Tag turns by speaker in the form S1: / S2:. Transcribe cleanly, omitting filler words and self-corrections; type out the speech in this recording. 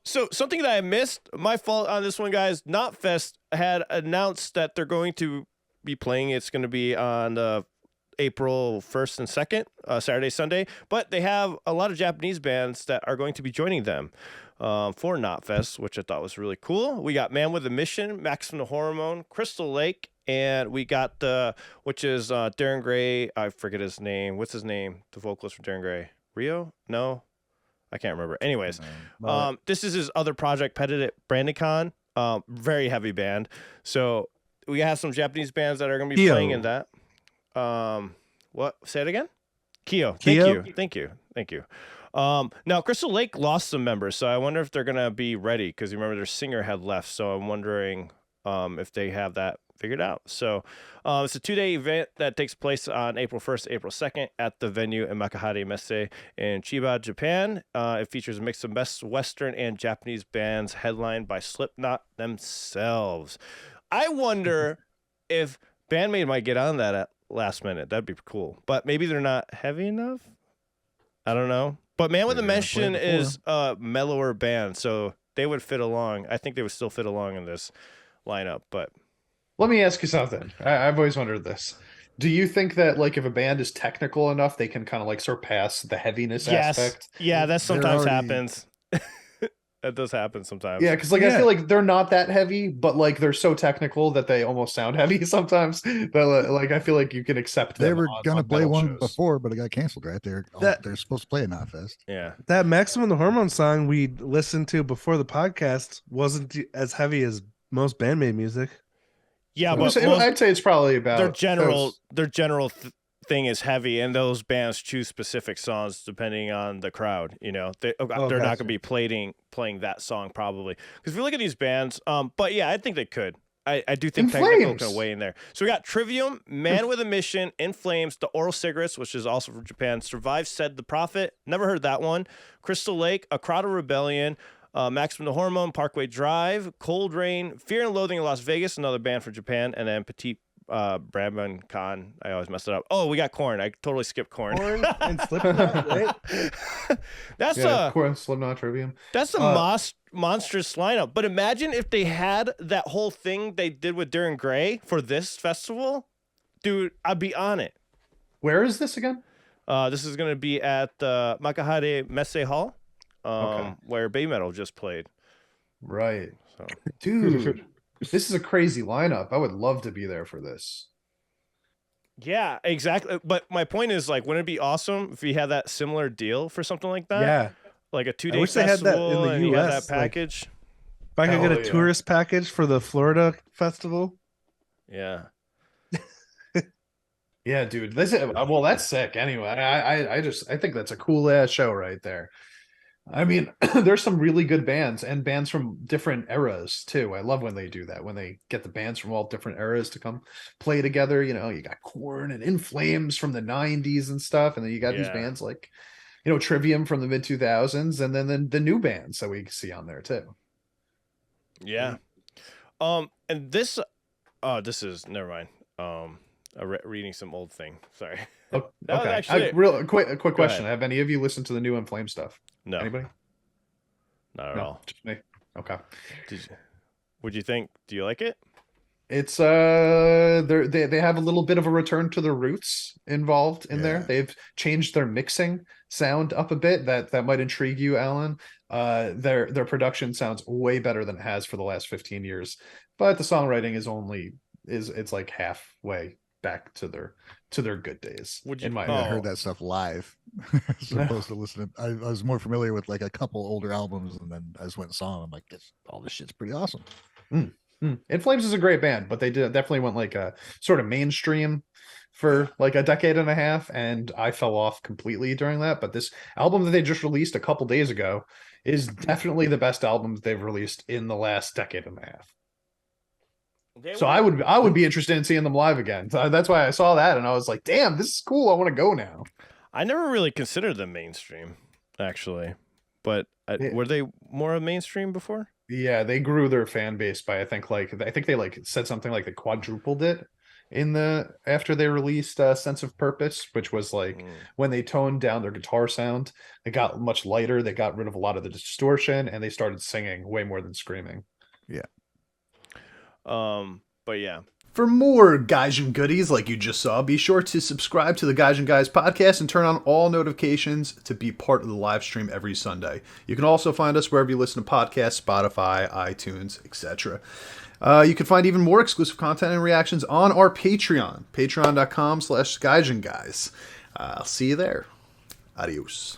S1: So something that I missed, my fault on this one, guys. KNOTFEST had announced that they're going to be playing. It's going to be on April 1st and 2nd, Saturday, Sunday. But they have a lot of Japanese bands that are going to be joining them for KNOTFEST, which I thought was really cool. We got Man with a Mission, Max from the Hormone, Crystal Lake, and we got which is Darren Gray. I forget his name. What's his name? The vocalist for Darren Gray. Rio? No, I can't remember. Anyways, this is his other project, Petit, Brabancon. Very heavy band. So we have some Japanese bands that are going to be playing in that. What? Say it again? Kyo. Thank you. Now Crystal Lake lost some members, so I wonder if they're gonna be ready because you remember their singer had left. So I'm wondering if they have that figured out. So it's a 2-day event that takes place on April 1st, April 2nd at the venue in Makahari Messe in Chiba, Japan. It features a mix of best Western and Japanese bands headlined by Slipknot themselves. I wonder if Bandmate might get on that at last minute. That'd be cool. But maybe they're not heavy enough. I don't know. But Man with a Mission is a mellower band, so they would fit along. I think they would still fit along in this lineup. But
S2: let me ask you something. I've always wondered this. Do you think that like if a band is technical enough, they can kind of like surpass the heaviness aspect?
S1: Yeah, that sometimes happens. That does happen sometimes.
S2: Yeah, because like I feel like they're not that heavy, but like they're so technical that they almost sound heavy sometimes. But like I feel like you can accept them.
S3: They were gonna play one before, but it got canceled. Right? They're supposed to play at KNOTFEST.
S1: Yeah,
S4: that Maximum the Hormone song we listened to before the podcast wasn't as heavy as most Bandmate music.
S1: Yeah, but
S2: I'd say it's probably about
S1: their general thing is heavy, and those bands choose specific songs depending on the crowd. You know, they're not going to be playing that song probably because if you look at these bands, but yeah, I think they could. I do think technical can weigh in there. So we got Trivium, Man with a Mission, In Flames, The Oral Cigarettes, which is also from Japan, Survive, Said the Prophet, never heard that one, Crystal Lake, A Crowd of Rebellion, Max from the Hormone, Parkway Drive, Cold Rain, Fear and Loathing in Las Vegas, another band from Japan, and then Petit, Brabancon. I always mess it up. Oh, we got Korn. I totally skipped Korn.
S4: Korn and Slipknot, right?
S1: That's
S2: Korn, Slipknot, Trivium.
S1: That's a monstrous lineup. But imagine if they had that whole thing they did with Darren Gray for this festival. Dude, I'd be on it.
S2: Where is this again?
S1: This is going to be at the Makahari Messe Hall, where Bay Metal just played.
S2: Right. So. Dude. This is a crazy lineup. I would love to be there for this.
S1: Yeah, exactly. But my point is, like, wouldn't it be awesome if we had that similar deal for something like that?
S4: Yeah.
S1: Like a 2-day festival
S4: they had that in the
S1: and
S4: US,
S1: you had that package.
S4: Like, if I could get a tourist package for the Florida festival.
S1: Yeah.
S2: Yeah, dude. That's sick anyway. I think that's a cool ass show right there. I mean, there's some really good bands and bands from different eras too. I love when they do that, when they get the bands from all different eras to come play together. You know, you got Korn and In Flames from the 90s and stuff. And then you got these bands like, you know, Trivium from the mid 2000s. And then the new bands that we see on there too.
S1: Yeah. And this is, never mind. Reading some old thing. Sorry.
S2: Oh, okay. A quick question. Have any of you listened to the new In Flames stuff?
S1: No.
S2: Anybody?
S1: Not at all.
S2: Just me. Okay.
S1: What'd you think? Do you like it?
S2: It's they have a little bit of a return to their roots involved in there. They've changed their mixing sound up a bit. That might intrigue you, Alan. Their production sounds way better than it has for the last 15 years. But the songwriting is like halfway back to their good days.
S3: I heard that stuff live. Supposed to listen to, I was more familiar with like a couple older albums, and then I just went and saw them. I'm like, all this shit's pretty awesome.
S2: In Flames is a great band, but they definitely went like a sort of mainstream for like a decade and a half, and I fell off completely during that. But this album that they just released a couple days ago is definitely the best album that they've released in the last decade and a half. So I would be interested in seeing them live again. So that's why I saw that and I was like, damn, this is cool. I want to go now.
S1: I never really considered them mainstream, actually. But were they more mainstream before?
S2: Yeah, they grew their fan base by I think they like said something like they quadrupled it after they released Sense of Purpose, which was like when they toned down their guitar sound. They got much lighter. They got rid of a lot of the distortion, and they started singing way more than screaming.
S3: Yeah.
S1: But yeah.
S2: For more Gaijin goodies like you just saw, be sure to subscribe to the Gaijin Guys podcast and turn on all notifications to be part of the live stream every Sunday. You can also find us wherever you listen to podcasts, Spotify, iTunes, etc. You can find even more exclusive content and reactions on our Patreon, patreon.com/Gaijin Guys. I'll see you there. Adios.